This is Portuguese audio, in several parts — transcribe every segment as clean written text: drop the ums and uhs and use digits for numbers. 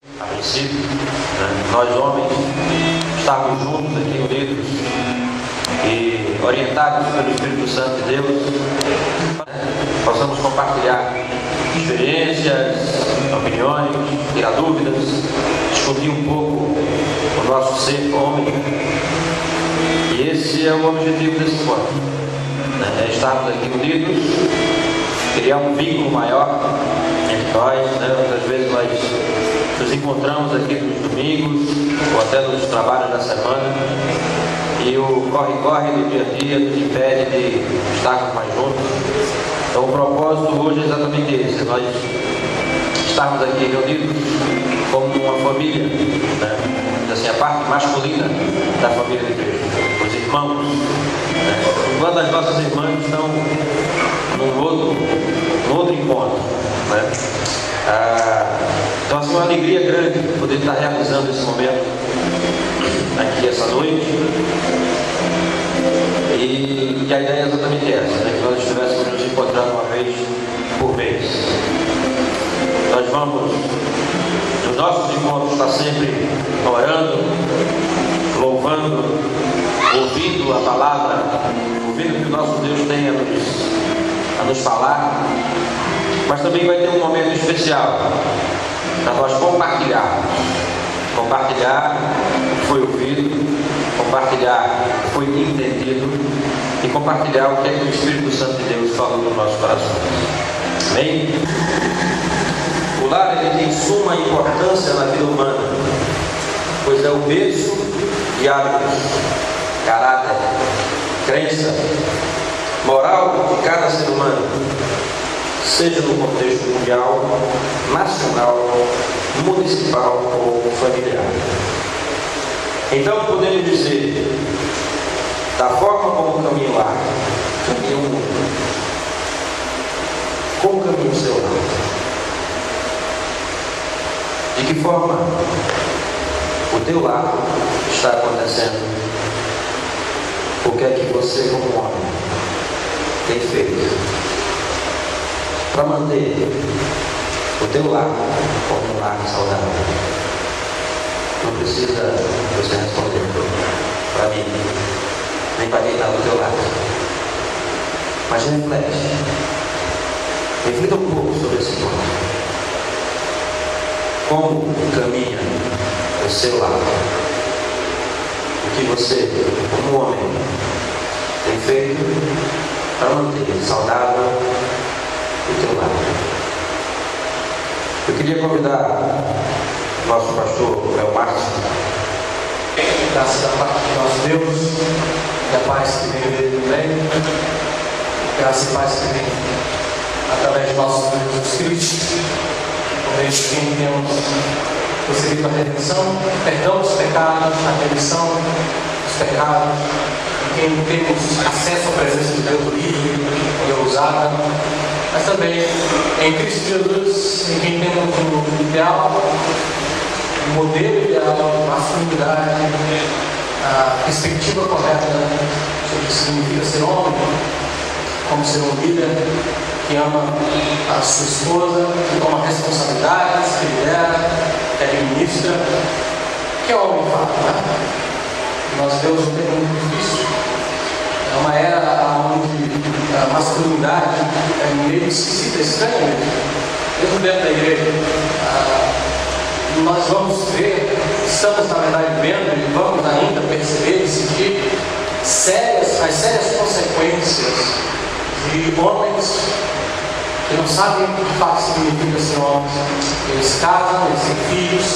A princípio, nós homens estarmos juntos aqui unidos e orientados pelo Espírito Santo de Deus, possamos compartilhar experiências, opiniões, tirar dúvidas, discutir um pouco o nosso ser homem. E esse é o objetivo desse encontro, é estarmos aqui unidos, criar um vínculo maior entre nós. Muitas vezes nós nos encontramos aqui nos domingos ou até nos trabalhos da semana e o corre-corre do dia a dia nos impede de estarmos mais juntos. Então o propósito hoje é exatamente esse: nós estarmos aqui reunidos como uma família, assim, a parte masculina da família de igreja, os irmãos, enquanto as nossas irmãs estão num outro encontro, então assim, uma alegria grande poder estar realizando esse momento aqui essa noite. E a ideia é exatamente essa, que nós estivéssemos nos encontrando uma vez por mês. Nós vamos, nos nossos encontros, estar sempre orando, louvando, ouvindo a palavra, ouvindo o que o nosso Deus tem a nos falar. Mas também vai ter um momento especial para nós compartilhar o que foi ouvido, compartilhar o que foi entendido e compartilhar o que é que o Espírito Santo de Deus falou no nosso coração. Amém? O lar, ele tem suma importância na vida humana, pois é o berço de hábitos, caráter, crença, moral de cada ser humano, seja no contexto mundial, nacional, municipal ou familiar. Então podemos dizer, da forma como caminha o lar, caminha o mundo. Como caminha o seu lar? De que forma o teu lar está acontecendo? O que é que você, como homem, tem feito para manter o teu lar como um lar saudável? Não precisa você responder para mim, nem para quem está do teu lado, mas reflita um pouco sobre esse ponto. Como caminha o seu lar? O que você, como homem, tem feito para manter saudável o teu lar? Eu queria convidar o nosso pastor Léo Márcio. Graças a parte de nosso Deus, e a paz que vem dele também, graças e paz que vem através de nosso Senhor Jesus Cristo, por meio de quem temos recebido a redenção, perdão dos pecados, a remissão dos pecados, em quem temos acesso à presença de Deus livre e ousada, mas também em Cristo Jesus, em quem temos o ideal, o modelo ideal, a masculinidade, a perspectiva correta sobre o que significa ser homem, como ser um líder que ama a sua esposa, que toma responsabilidades, que lidera, que administra, que é homem de fato, Nós vivemos um tempo muito difícil. É uma era onde a masculinidade é meio esquisita, estranha, mesmo dentro da igreja. Nós vamos ver, estamos na verdade vendo e vamos ainda perceber e sentir as sérias consequências de homens que não sabem o que de fato significa ser homens. Eles casam, eles têm filhos,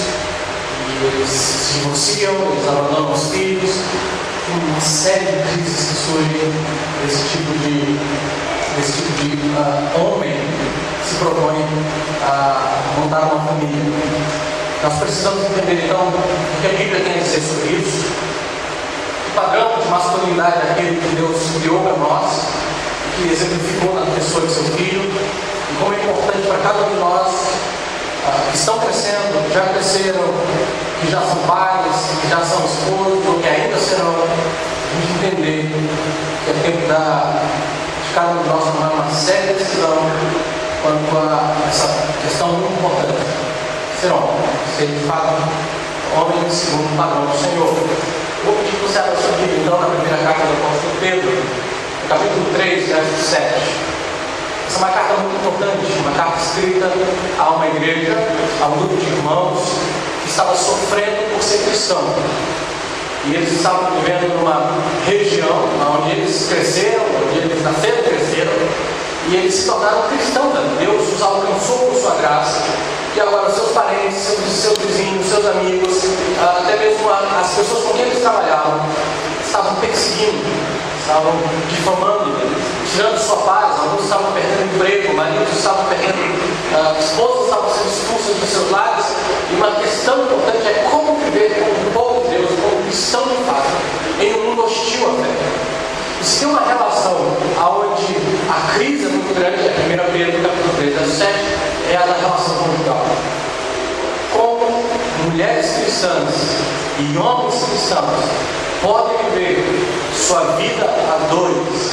e eles se divorciam, eles abandonam os filhos. Uma série de crises que surgem desse tipo de homem que se propõe a montar uma família. Nós precisamos entender então o que a Bíblia tem a dizer sobre isso, o padrão de masculinidade daquele que Deus criou para nós, que exemplificou na pessoa de seu filho, e como é importante para cada um de nós que estão crescendo, já cresceram, que já são pais, que já são esposos, ou que ainda serão, a gente entender que é tempo de cada um de nós tomar uma séria decisão quanto a essa questão muito importante. ser homem, ser de fato homem segundo o padrão do Senhor. Vou pedir que você abra sua Bíblia, então, na primeira carta do apóstolo Pedro, no capítulo 3, verso 7. Essa é uma carta muito importante, uma carta escrita a uma igreja, a um grupo de irmãos que estava sofrendo por ser cristão. E eles estavam vivendo numa região onde eles cresceram, onde eles nasceram e cresceram, e eles se tornaram cristãos. Deus os alcançou por sua graça, e agora seus parentes, seus vizinhos, seus amigos, até mesmo as pessoas com quem eles trabalhavam, estavam perseguindo, estavam difamando, tirando sua paz. Alguns estavam perdendo emprego, maridos estavam perdendo, esposas estavam sendo expulsas dos seus lares. E uma questão importante é como viver como um povo de Deus, como cristão de fato, em um mundo hostil à fé. E se tem uma relação onde a crise é muito grande, é 1 Pedro capítulo 3, verso 7, é a da relação conjugal. Como mulheres cristãs e homens cristãos podem viver sua vida a dois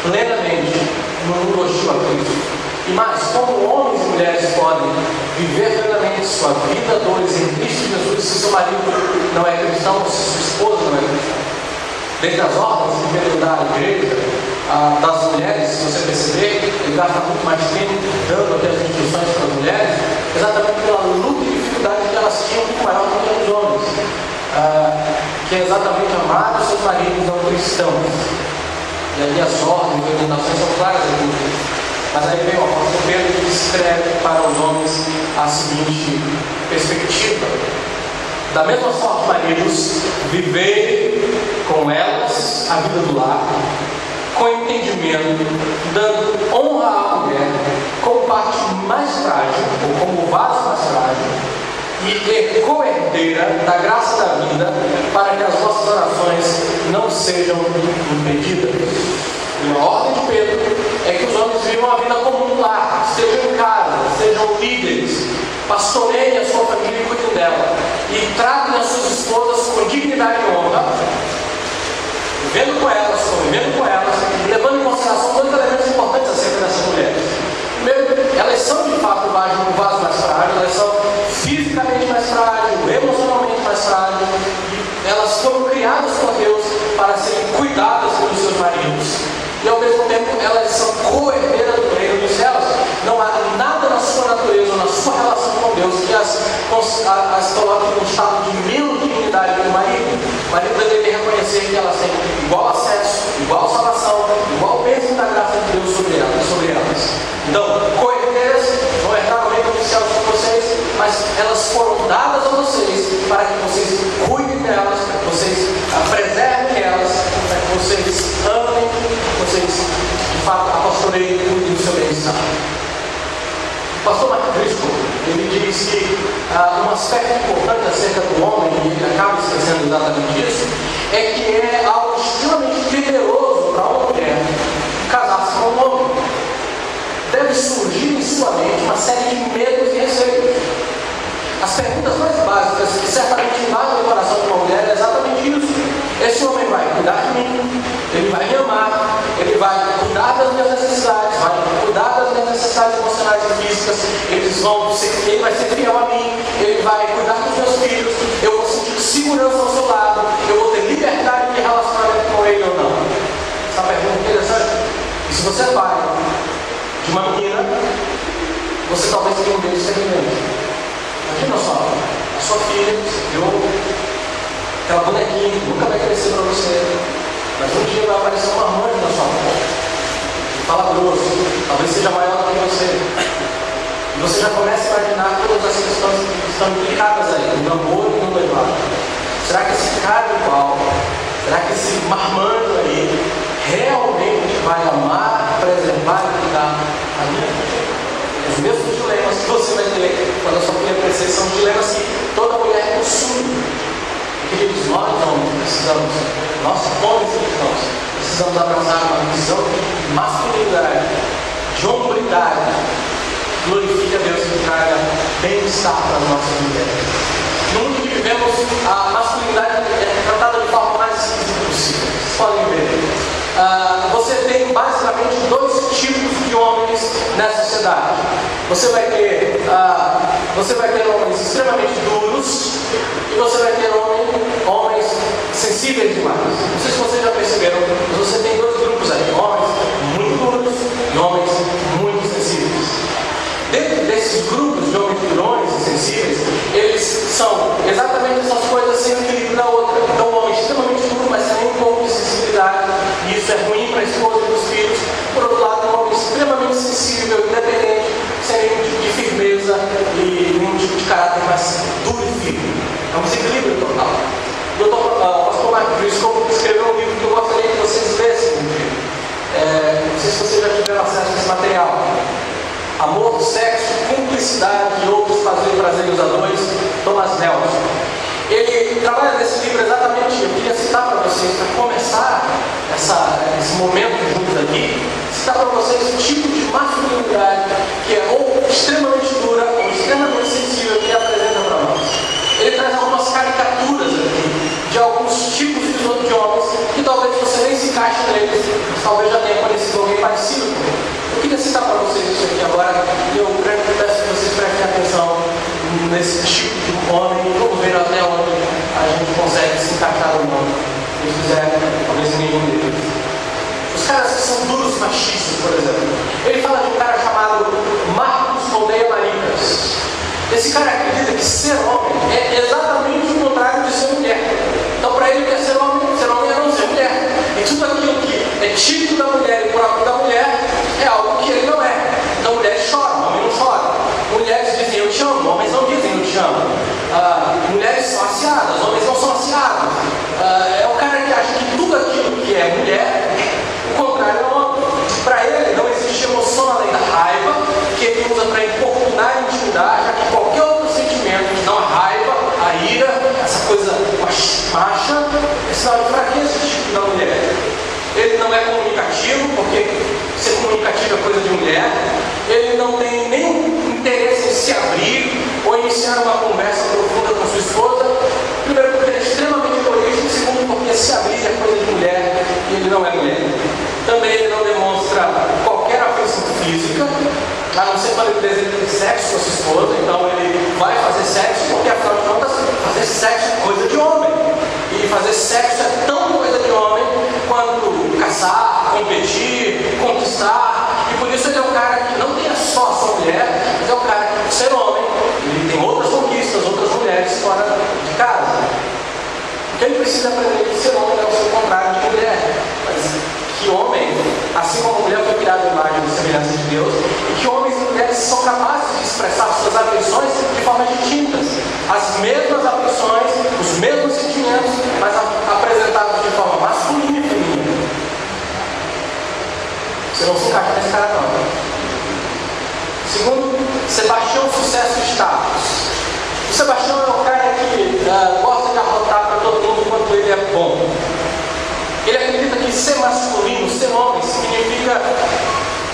plenamente no mundo hostil a Cristo. E mais, como homens e mulheres podem viver plenamente sua vida a dois em Cristo Jesus, se seu marido não é cristão, se sua esposa não é cristã. Dentre as ordens que Pedro dá à igreja, das mulheres, se você perceber, ele gasta muito mais tempo dando até as instruções para as mulheres, exatamente pela luta e dificuldade que elas tinham muito maior do que os homens, que é exatamente amar os seus maridos não cristãos. E ali as ordens e orientações são claras aqui. Mas aí vem o apóstolo Pedro que escreve para os homens a seguinte perspectiva: da mesma forma, maridos, vivei com elas a vida do lar, com entendimento, dando honra à mulher como parte mais frágil, ou como vaso mais frágil, e co-herdeira da graça da vida, para que as vossas orações não sejam impedidas. E a ordem de Pedro é que os homens vivam a vida como um lar, estejam em casa, sejam líderes, pastoreiem a sua família e cuidem dela, e tratem as suas esposas com dignidade e honra, vivendo com elas, convivendo com elas, e levando em consideração dois elementos importantes acerca dessas mulheres. Primeiro, elas são de fato um vaso mais frágil, elas são fisicamente mais frágeis, emocionalmente mais frágeis, e elas foram criadas por Deus para serem cuidadas pelos seus maridos. E ao mesmo tempo elas são co-herdeiras do reino dos céus. Não há nada na sua natureza ou na sua relação com Deus que as coloque em um estado de menos dignidade que o marido. O marido deveria reconhecer que elas têm igual acesso, igual salvação, igual peso da graça de Deus sobre elas. Então, co-herdeiras não herdaram o reino dos céus com vocês, mas elas foram dadas a vocês para que vocês cuidem delas, para que vocês preservem elas, para que vocês amem, vocês de fato apastoreiem e cuidem do seu bem-estar. O pastor Mark Driscoll, ele diz que um aspecto importante acerca do homem, e ele acaba esquecendo exatamente isso, é que é algo extremamente temeroso para uma mulher casar-se com um homem. Deve surgir em sua mente uma série de medos e receios. As perguntas mais básicas que certamente invadem o coração de uma mulher é exatamente isso. Esse homem vai cuidar de mim, ele vai me amar, ele vai cuidar das minhas necessidades, vai cuidar das minhas necessidades emocionais e físicas, ele vai ser fiel a mim, ele vai cuidar dos meus filhos, eu vou sentir segurança ao seu lado, eu vou ter liberdade de relacionamento com ele ou não. Essa pergunta é interessante. E se você é pai de uma menina, você talvez tenha um deles semelhante. Imagina só, a sua filha, aquela bonequinha que nunca vai crescer para você, mas um dia vai aparecer uma mãe na sua mão, fala grosso, talvez seja maior do que você, e você já começa a imaginar todas as questões que estão implicadas aí, no namoro e no noivado. Será que esse cara igual, será que esse marmanjo aí realmente vai amar, preservar e cuidar a minha? Os mesmos dilemas que você vai ter quando a sua filha crescer são dilemas que toda mulher possui. Queridos, nós precisamos, nós homens cristãos, precisamos abraçar uma visão de masculinidade, de hombridade, que glorifique a Deus e que traga bem-estar para as nossas mulheres. No mundo que vivemos, a masculinidade é tratada de forma mais esquisita possível. Vocês podem ver. Você tem basicamente dois tipos de homens nessa sociedade. Você vai ter homens extremamente duros e você vai ter homens sensíveis demais. Não sei se vocês já perceberam, mas você tem dois grupos aí, homens muito duros e homens muito sensíveis. Dentro desses grupos de homens durões e sensíveis, eles são exatamente essas coisas sem equilíbrio na outra. Então, um homem extremamente duro, mas sem nenhum pouco de sensibilidade, e isso é ruim para a esposa e para os filhos. Por outro lado, um homem extremamente sensível, independente, sem nenhum tipo de firmeza e nenhum tipo de caráter mais duro e firme. É um desequilíbrio total. O pastor Mark Driscoll escreveu um livro que eu gostaria que vocês lessem um dia. Não sei se vocês já tiveram acesso a esse material. Amor, Sexo, Cumplicidade e Outros Prazeres a Dois, Thomas Nelson. Ele trabalha nesse livro exatamente, eu queria citar para vocês, para começar esse momento juntos aqui, citar para vocês o tipo de masculinidade que é ou extremamente dura ou extremamente sensível que ele apresenta para nós. Ele traz algumas caricaturas aqui de alguns tipos de homens que talvez você nem se encaixe neles, mas talvez já tenha conhecido alguém parecido com ele. Eu queria citar para vocês isso aqui agora e eu peço que vocês prestem atenção nesse tipo de homem e vamos ver até onde a gente consegue se encaixar ou não. Se quiser, talvez nenhum deles. Os caras que são duros machistas, por exemplo. Ele fala de um cara chamado Marcos Aldeia Maricas. Esse cara acredita que ser homem é exatamente o contrário de ser mulher. Então, para ele, o que é ser homem é não ser mulher. E tudo aquilo que é típico da mulher e próprio da mulher é algo que ele não é. Então, mulheres choram, homem não chora. Mulheres dizem eu te amo, homens não dizem eu te amo. Mulheres são aciadas, homens não são aciados. É o cara que acha que tudo aquilo que é mulher, o contrário é homem. Para ele, não existe emoção além da raiva, que ele usa para importunar e intimidar, já que qualquer outro sentimento, não a raiva, a ira, essa coisa macha, é sinal de fraqueza tipo da mulher. Ele não é comunicativo, porque ser comunicativo é coisa de mulher. Ele não tem nenhum interesse em se abrir ou iniciar uma conversa profunda com sua esposa. Primeiro, porque ele é extremamente egoísta. Segundo, porque se abrir é coisa de mulher e ele não é mulher. Também ele não demonstra qualquer afeição física, a não ser quando ele deseja ter sexo com a sua esposa. Então ele vai fazer sexo, porque afinal de contas, fazer sexo é coisa de homem. E fazer sexo é tão coisa de homem quanto caçar, competir, conquistar. E por isso ele é um cara que não tem só a sua mulher, mas é um cara que, por ser homem, ele tem outras conquistas, outras mulheres fora de casa. O que ele precisa aprender é que ser homem é o seu contrário de mulher. Mas que homem, assim como a mulher foi criada à imagem e semelhança de Deus, e que homens e mulheres são capazes de expressar suas afeições de formas distintas. As mesmas afeições, os mesmos sentimentos, mas apresentados de forma masculina e feminina. Você não se encaixa nesse cara não. Segundo, Sebastião Sucesso e Status. O Sebastião é um cara que gosta de arrotar para todo mundo quanto ele é bom. Ele acredita que ser masculino, ser homem, significa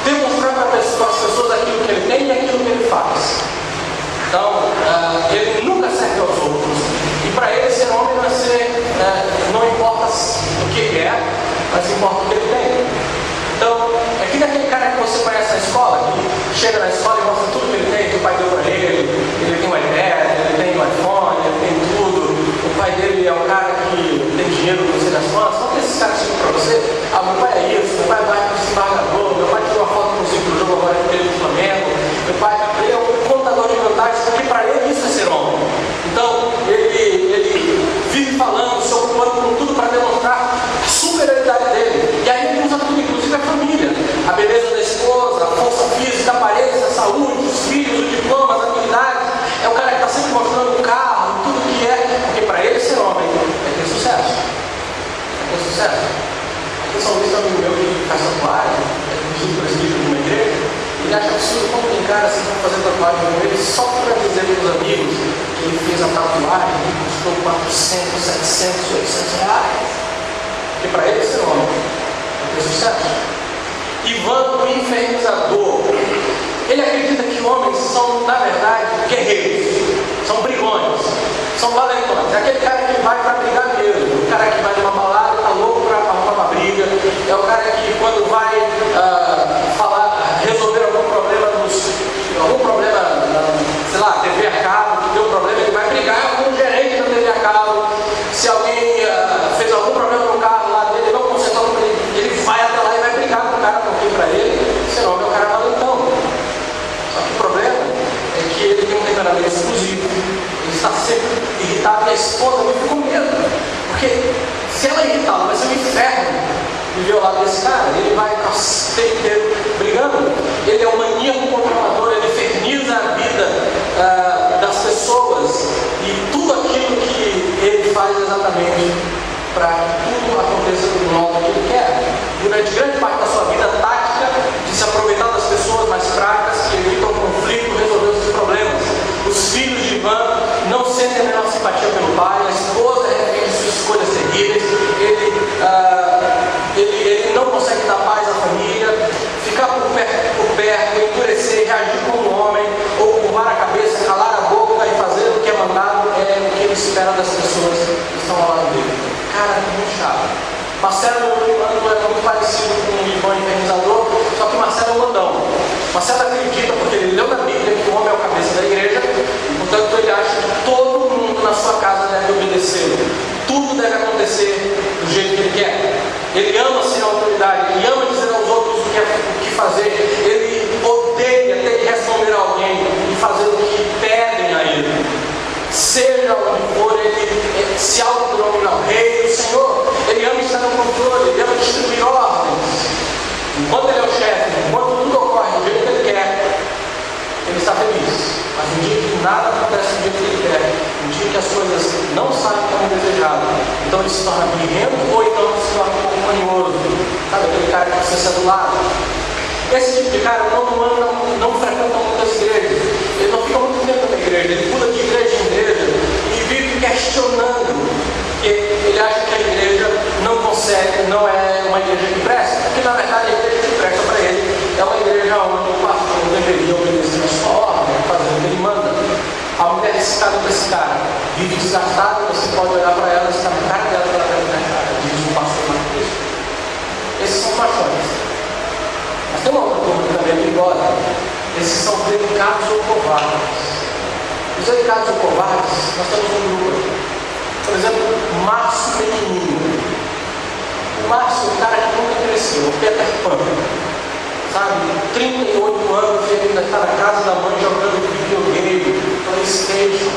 demonstrar para as pessoas aquilo que ele tem e aquilo que ele faz. Então, ele nunca serve aos outros. E para ele, ser homem não é não importa o que ele é, mas importa o que ele tem. Então, é que daquele cara que você conhece na escola, que chega na escola e mostra tudo que ele tem, que o pai deu para ele tem um iPad, ele tem um iPhone, ele tem tudo. O pai dele é um cara que tem dinheiro, não sei das quantas. Só que esses caras chegam para você, meu pai é isso, meu pai vai para o desembargador, meu pai tirou uma foto consigo no jogo agora que ele do Flamengo, meu pai é um contador de vantagens, porque para ele isso é ser homem. Então, ele vive falando, se ocupando com tudo para demonstrar a superioridade dele. E aí ele usa tudo, inclusive a família. A beleza da esposa, a força física, a aparência, a saúde, os filhos, o diploma, as habilidades. É o cara que está sempre mostrando o carro, tudo que é. Porque para ele ser homem é ter sucesso. É ter sucesso. Aqui em São Luís, amigo meu que faz tatuagem, é pedido presbítero de uma igreja. Ele acha absurdo como tem cara assim para fazer tatuagem com ele só para dizer para os amigos que ele fez a tatuagem e custou 400, 700, 800 reais. Porque para ele ser homem é ter sucesso. Ivan, o infernizador, ele acredita que homens são, na verdade, guerreiros, são brigões, são valentões. É aquele cara que vai para brigar mesmo, o cara que vai numa balada, está louco para arrumar uma briga, é o cara que quando vai resolver algum problema para que tudo aconteça do modo que ele quer. Durante grande parte da sua vida, a tática de se aproveitar das pessoas mais fracas que evitam conflito, resolver os seus problemas. Os filhos de Ivan não sentem a menor simpatia pelo pai, a esposa repreende suas escolhas terríveis, ele não consegue dar paz à família, ficar por perto, endurecer, reagir como um homem, ou curvar a cabeça, calar a boca e fazer o que é mandado é o que ele espera das pessoas que estão ao lado dele. Cara, é muito chato. Marcelo é muito parecido com o Ivan infernizador, só que Marcelo é um mandão. Marcelo acredita, porque ele leu na Bíblia que o homem é o cabeça da igreja, e portanto ele acha que todo mundo na sua casa deve obedecer. Tudo deve acontecer do jeito que ele quer. Ele ama ser autoridade, ele ama dizer aos outros o que fazer, ele odeia ter que responder a alguém e fazer o que pedem a ele. Seja onde for, ele se autodenomina o rei, o Senhor. Ele ama estar no controle, ele ama distribuir ordens. Enquanto ele é o chefe, enquanto tudo ocorre do jeito que ele quer, ele está feliz. Mas no dia que nada acontece do jeito que ele quer, no dia que as coisas não saem como desejado, então ele se torna birrento ou então se torna um pouco manhoso. Sabe aquele cara que precisa ser do lado? Esse tipo de cara não frequenta muitas igrejas. Ele não fica muito tempo na igreja, ele pula de igreja em igreja e vive questionando, porque ele acha que a igreja não é uma igreja que presta, porque na verdade a igreja que presta para ele é uma igreja onde o pastor deveria obedecer a sua ordem, fazer o que ele manda. A mulher excitado desse cara vive desgastada, você pode olhar para ela e está na cara dela que ela deve estar cara, diz o pastor Marcos. Esses são machões. Mas tem uma outra turma que também é perigosa. Esses são delicados ou covardes. Os delicados ou covardes, nós temos um grupo. Por exemplo, Márcio Pequenininho. O Márcio é um cara que nunca cresceu, o Peter Pan. Sabe, 38 anos e ele ainda está na casa da mãe jogando videogame, PlayStation.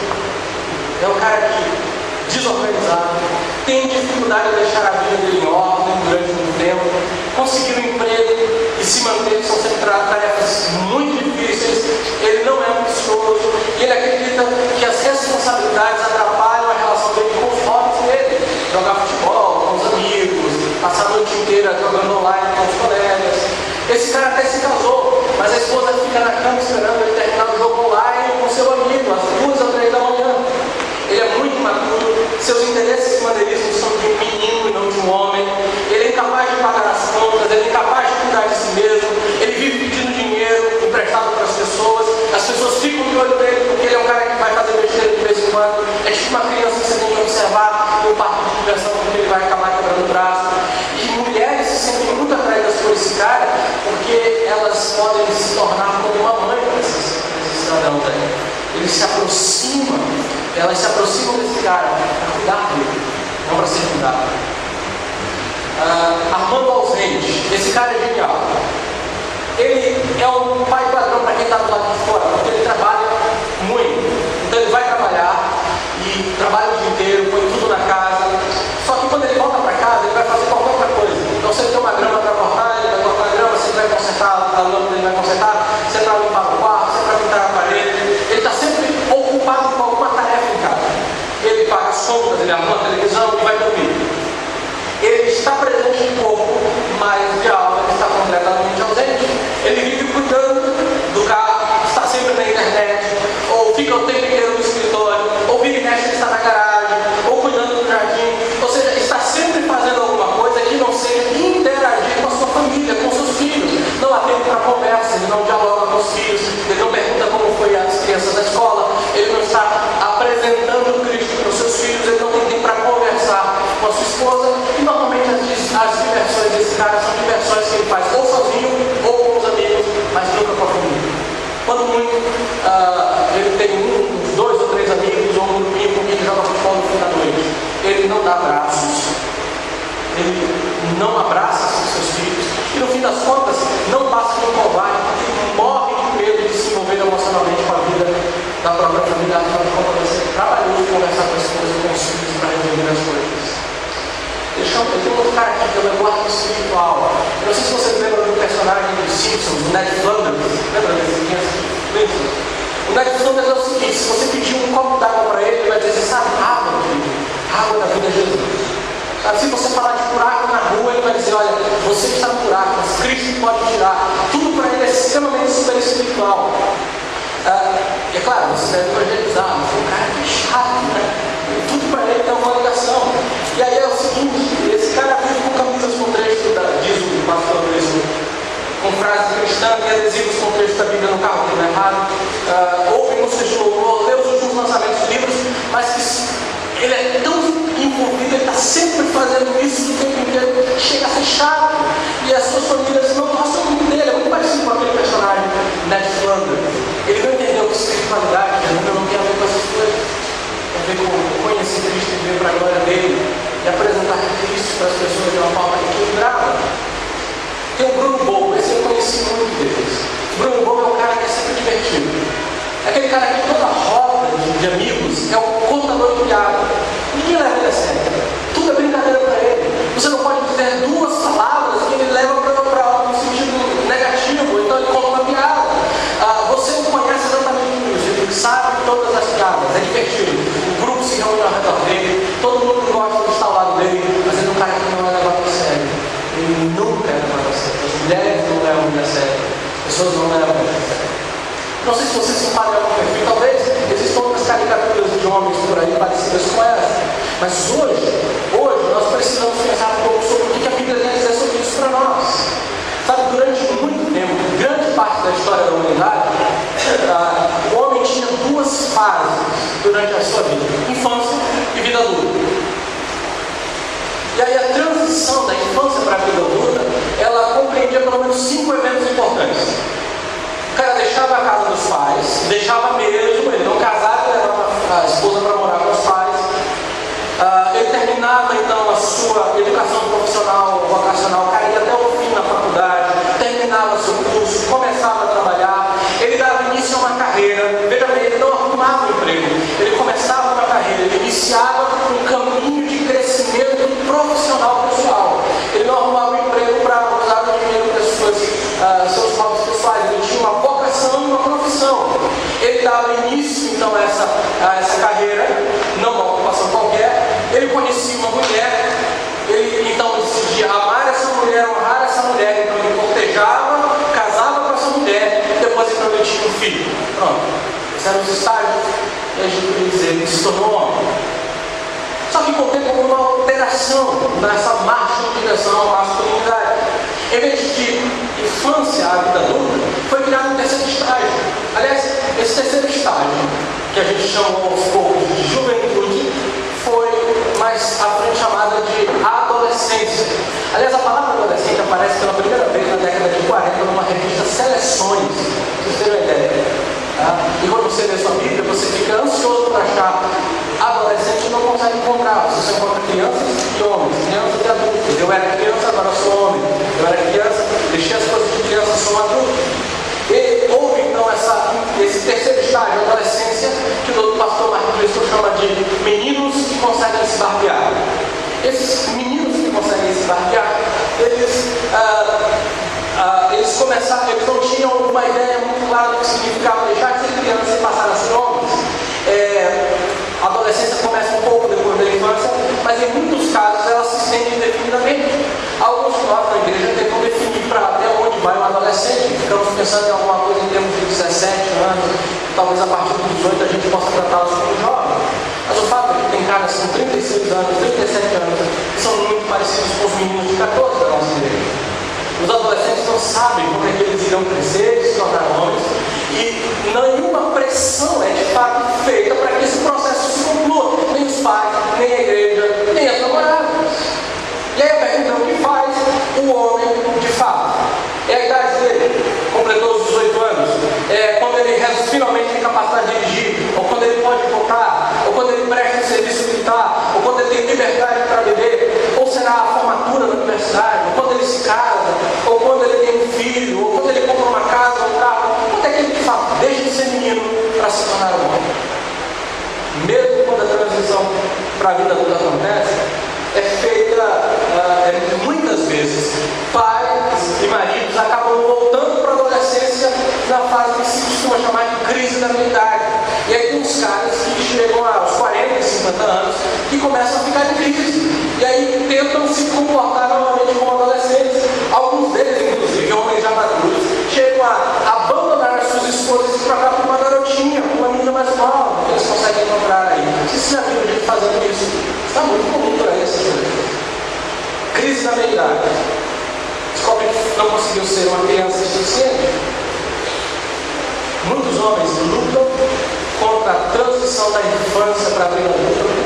É um cara que, desorganizado, tem dificuldade de deixar a vida dele em ordem durante um tempo, conseguir um emprego e se manter, são sempre tarefas muito difíceis. Ele não é ambicioso e ele acredita que as responsabilidades atrapalham a relação dele com os hobbies dele. Jogar futebol com os amigos, passar a noite inteira jogando online com os colegas. Esse cara até se casou, mas a esposa fica na cama esperando ele terminar o jogo online com seu amigo, às 2 ou 3 da manhã. Ele é muito imaturo, seus interesses e maneirismos são de um menino e não de um homem. Ele é incapaz de pagar as contas, ele é incapaz de cuidar de si mesmo. Ele vive pedindo dinheiro emprestado para as pessoas ficam de olho nele porque ele é um cara que vai fazer besteira de vez em quando. É tipo uma criança que você tem que observar no parque de diversão porque ele vai acabar quebrando o braço. E mulheres se sentem muito atraídas por esse cara porque elas podem se tornar como uma mãe para esses cidadãos aí. Eles se aproximam, elas se aproximam desse cara para cuidar dele, não para ser cuidado. Armando ausente, esse cara é genial. Ele é um pai padrão para quem está do lado de fora, porque ele trabalha muito. Então ele vai trabalhar e trabalha o dia inteiro, põe tudo na casa. Só que quando ele volta para casa, ele vai fazer qualquer outra coisa. Então se ele tem uma grama para cortar, ele vai cortar a grama, se ele vai consertar a lâmpada, ele vai consertar, se ele vai limpar o quarto, se ele vai pintar a parede. Ele está sempre ocupado com alguma tarefa em casa. Ele paga as contas, ele arruma a televisão e vai dormir. Ele está presente em corpo, mas de alma ele está completamente ausente. Ele vive cuidando do carro, está sempre na internet, ou fica o tempo inteiro no escritório, ou vira e mexe, está na garagem, ou cuidando do jardim. Ou seja, está sempre fazendo alguma coisa que não seja interagir com a sua família, com seus filhos. Não há tempo para conversa, ele não dialoga com os filhos, ele não pergunta como foi as crianças da escola, ele não está apresentando Cristo para os seus filhos, ele não tem tempo para conversar com a sua esposa. E normalmente as diversões desse cara são diversões que ele faz ou sozinho ou com os amigos, mas nunca com a família. Quando muito, ele tem uns 2 ou 3 amigos ou um grupinho com quem ele joga futebol no fim da noite. Ele não dá abraços, ele não abraça os seus filhos e no fim das contas não passa de um covarde porque morre de medo de se envolver emocionalmente com a vida da própria família. Afinal de contas, vai ser trabalhoso conversar com a esposa e com os filhos para resolver as coisas. Eu tenho um outro cara aqui que é o Eduardo Espiritual. Eu não sei se vocês lembram do personagem dos Simpsons, o Ned Flanders. Lembra desse criança? O Ned Flanders é o seguinte: se você pedir um copo d'água para ele, ele vai dizer, sabe, água, querido. Água da vida é Jesus. Se você falar de buraco na rua, ele vai dizer, olha, você está no buraco, mas Cristo pode tirar. Tudo para ele é extremamente super espiritual. É claro, você deve evangelizar, mas o cara é chato, né? Tudo para ele tem uma ligação. E aí é o seguinte, esse cara vive com camisas com trecho, diz o pastor Luiz, com frase cristã e adesivos com trecho da Bíblia no carro, que não é errado. Ouve músicas de louvor, lê os últimos lançamentos de livros, mas que ele é tão envolvido, ele está sempre fazendo isso o tempo inteiro, chega a ser chato. E as suas famílias não gostam muito dele, é muito parecido com aquele personagem Ned Flanders. Ele não entendeu que espiritualidade não tem a ver com essas coisas. Tem a ver com conhecer Cristo e viver para a glória dele e apresentar Cristo para as pessoas de uma forma equilibrada. Tem o Bruno Bobo, esse eu conheci muito deles. O Bruno Bobo é um cara que é sempre divertido. É aquele cara que toda roda de amigos é um contador de piada. Ninguém leva ele a sério. Tudo é brincadeira para ele. Você não pode dizer duas palavras que ele leva para um sentido negativo, então ele conta uma piada. Você não conhece exatamente isso, ele sabe todas as piadas, é divertido. O grupo se reúne ao redor dele, todo mundo gosta de estar ao lado dele, mas ele é um cara que não é levado a sério. Ele nunca é levado a sério. As mulheres não levam ele a sério, as pessoas não levam ele a sério. Não sei se você se enquadra em algum perfil, talvez existam outras caricaturas de homens por aí parecidas com essa, mas hoje nós precisamos pensar um pouco sobre o que a Bíblia tem a dizer sobre isso para nós. Sabe, durante muito tempo, grande parte da história da humanidade, o homem tinha duas fases durante a sua vida: infância e vida adulta. E aí a transição da infância para a vida adulta, ela compreendia pelo menos 5 eventos importantes. O cara deixava a casa dos pais, deixava mesmo, ele não casava, levava a esposa para morar com os pais. Ele terminava então a sua educação profissional, vocacional, caía até o fim na faculdade, terminava seu curso, começava a trabalhar, ele dava início a uma carreira. Veja bem, ele não arrumava um emprego, ele começava uma carreira, ele iniciava um caminho de crescimento profissional pessoal. Ele não arrumava um emprego para usar o dinheiro para seus hobbies pessoais, ele tinha uma vocação e uma profissão. Ele dava início então a essa carreira, não uma ocupação qualquer. Ele conhecia uma mulher, ele então decidia amar essa mulher, honrar essa mulher, então ele cortejava, casava com essa mulher, depois então ele tinha um filho. Pronto, esses eram os estágios, e a gente podia dizer, ele se tornou homem. Só que com o tempo houve uma alteração nessa marcha em direção à masculinidade. Em vez de infância à vida adulta, foi criado um terceiro estágio. Aliás, esse terceiro estágio, que a gente chamou aos poucos de juventude, foi mais à frente chamada de adolescência. Aliás, a palavra adolescente aparece pela primeira vez na década de 40 numa revista Seleções, para vocês terem uma ideia. E quando você lê sua Bíblia, você fica ansioso para achar adolescente e não consegue encontrar. Você só encontra crianças e homens, crianças e adultos. Eu era criança, agora sou homem. Eu era criança, deixei as coisas de criança, sou adulto. E houve então esse terceiro estágio, a adolescência, que o doutor pastor Marco Cristo chama de meninos que conseguem se barbear. Esses meninos que conseguem se barbear, eles começaram, eles não tinham uma ideia muito clara do que significava deixar de ser criança e passar a ser homens. A adolescência começa um pouco depois da infância, mas em muitos casos ela se estende indefinidamente. Alguns de nós na igreja tentam definir para até onde vai um adolescente. Ficamos pensando em alguma coisa em termos de 17 anos, talvez a partir dos 18 a gente possa tratá-los como jovens. Mas o fato é que tem caras com 36 anos, 37 anos, que são muito parecidos com os meninos de 14 da nossa igreja. Os adolescentes não sabem como é que eles irão crescer e se tornar homens, e nenhuma pressão é de fato feita para que esse processo se conclua. Nem os pais, nem a igreja, nem as namoradas. E aí a pergunta é: o que faz o homem de fato? É a idade dele, completou os 18 anos, é quando ele finalmente tem capacidade de dirigir, ou quando ele pode votar, ou quando ele presta um serviço militar, ou quando ele tem liberdade para beber, ou será a formatura da universidade, ou quando ele se casa, ou quando ele tem um filho, ou quando ele compra uma casa ou um carro. Quando é que ele de fato deixa de ser menino para se tornar um homem? Mesmo quando a transição para a vida adulta acontece, é feita muitas vezes. Pais e maridos acabam voltando para a adolescência na fase que se costuma chamar de crise da meia-idade. E aí tem uns caras que chegam aos 40, 50 anos que começam a ficar em crise. E aí mais mal que eles conseguem encontrar aí. Se já viu gente fazendo isso, está muito comum para essas pessoas. Crise da meia-idade. Descobre que não conseguiu ser uma criança suficiente. Muitos homens lutam contra a transição da infância para a vida adulta por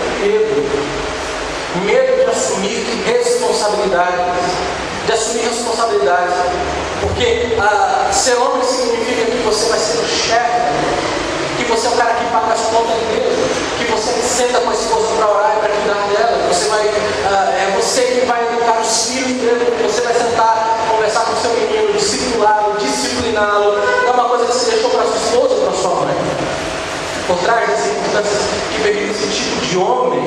medo de assumir responsabilidades. Porque ser homem significa que você vai ser o chefe, que você é o cara que paga as contas dele, que você senta com a esposa para orar e para cuidar dela, é você que vai educar os filhos dele, que você vai sentar, conversar com o seu menino, discipliná-lo. Não é uma coisa que você deixou para sua esposa ou para sua mãe. Por trás das circunstâncias que permitem esse tipo de homem,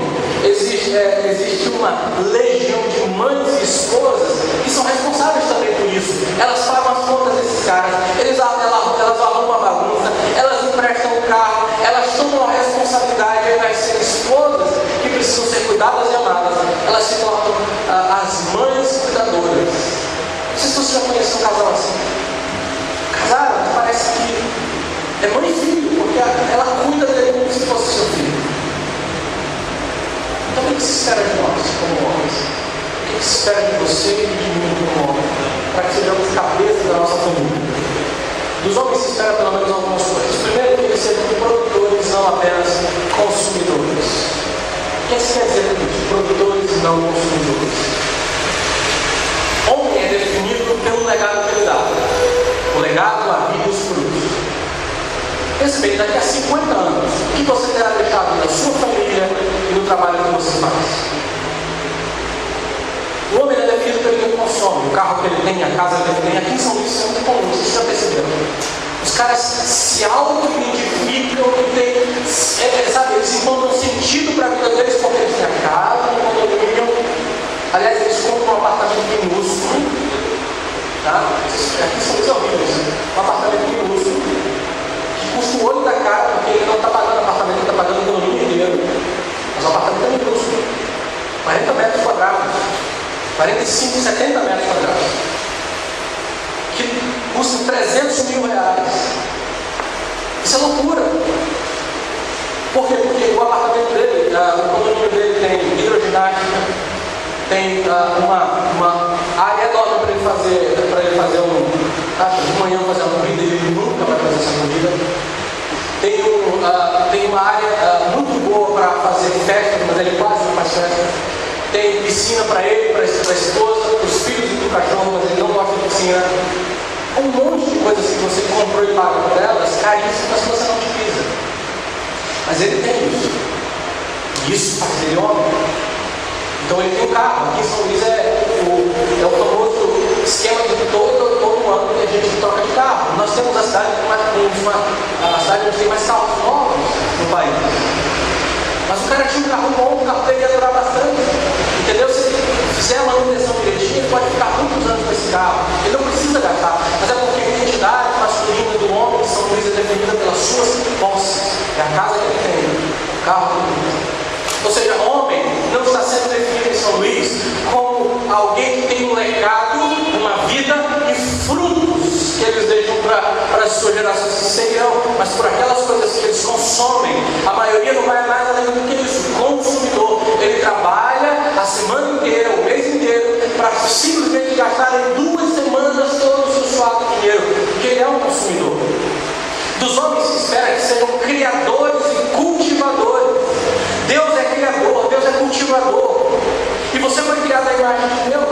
existe uma legião de mães e esposas que são responsáveis também por isso. Elas pagam as contas desses caras, elas arrumam a bagunça, elas emprestam o carro, elas tomam a responsabilidade, ao invés de ser esposas que precisam ser cuidadas e amadas, elas se tornam as mães cuidadoras. Não sei se você já conhece um casal assim. Casaram, parece que é mãe e filho, porque ela cuida dele como se fosse seu filho. Então o que se espera de nós como homens? O que se espera de você e de mim como homem? Para que sejamos cabeças da nossa família. Dos homens se espera pelo menos algumas coisas. Primeiro, que eles sejam produtores, não apenas consumidores. O que isso quer dizer isso? Produtores e não consumidores. Homem é definido pelo legado que ele dá. O legado, a vida e os frutos. Pense bem, daqui a 50 anos, o que você terá deixado na sua família e no trabalho que você faz? O homem é definido pelo que ele consome, o carro que ele tem, a casa que ele tem. Aqui em São Luís isso é muito comum, vocês já perceberam. Os caras se auto-identificam e eles encontram sentido para a vida deles porque eles têm a casa, um condomínio. Aliás, eles compram um apartamento minúsculo. Tá? Aqui em São Luís é horrível isso. Um apartamento minúsculo. Custa o olho da cara, porque ele não está pagando apartamento, ele está pagando o condomínio inteiro. Mas o apartamento é minúsculo. 40 metros quadrados. 45, 70 metros quadrados. Que custa 300 mil reais. Isso é loucura. Por quê? Porque o apartamento dele, o condomínio dele tem hidroginástica, tem uma área enorme para ele fazer de manhã fazer uma corrida, ele nunca vai fazer essa corrida. Tem uma área muito boa para fazer festa, mas ele quase não faz festa. Tem piscina para ele, para a esposa, para os filhos e para o cachorro, mas ele não gosta de piscina. Um monte de coisas que você comprou e paga por elas, caríssimas, que você não utiliza. Mas ele tem isso. E isso faz ele homem. Então ele tem um carro. Aqui em São Luís é o famoso esquema de todo ano que a gente troca de carro. Nós temos a cidade onde tem mais carros novos no país. Mas o cara tinha um carro bom, o carro dele ia durar bastante. Entendeu? Se ele fizer a manutenção direitinho, ele pode ficar muitos anos com esse carro. Ele não precisa gastar. Mas é porque a identidade masculina do homem de São Luís é definida pelas suas posses. É a casa que ele tem, o carro que ele tem. Ou seja, homem não está sendo definido em São Luís como alguém que tem um legado, uma vida e frutos que eles deixam para as suas gerações que seguirão, mas por aquelas coisas que eles consomem. A maioria não vai mais além do que isso. Consumidor, ele trabalha a semana inteira, o mês inteiro, para simplesmente gastar em 2 semanas todo o seu suado dinheiro, porque ele é um consumidor. Dos homens se espera que sejam criadores e cultivadores. Deus é criador, Deus é cultivador. E você foi criado à imagem de Deus.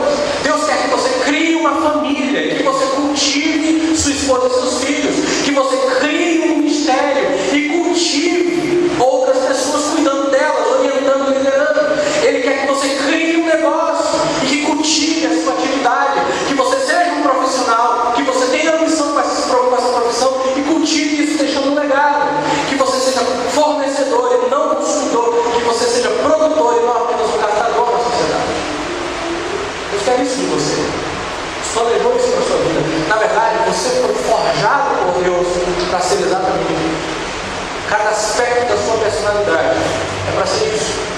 Deus quer que você crie uma família, que você cultive sua esposa e seus filhos, que você crie um ministério e cultive outras pessoas cuidando delas, orientando, liderando. Ele quer que você crie um negócio e que cultive a sua atividade, que você seja um profissional, que você tenha ambição com essa profissão e cultive isso deixando um legado, que você seja fornecedor e não consumidor, que você seja produtor e não apenas um gastador na sociedade. Deus quer isso de você. Planejou isso para a sua vida. Na verdade, você foi forjado por Deus para ser exatamente isso. Cada aspecto da sua personalidade é para ser isso.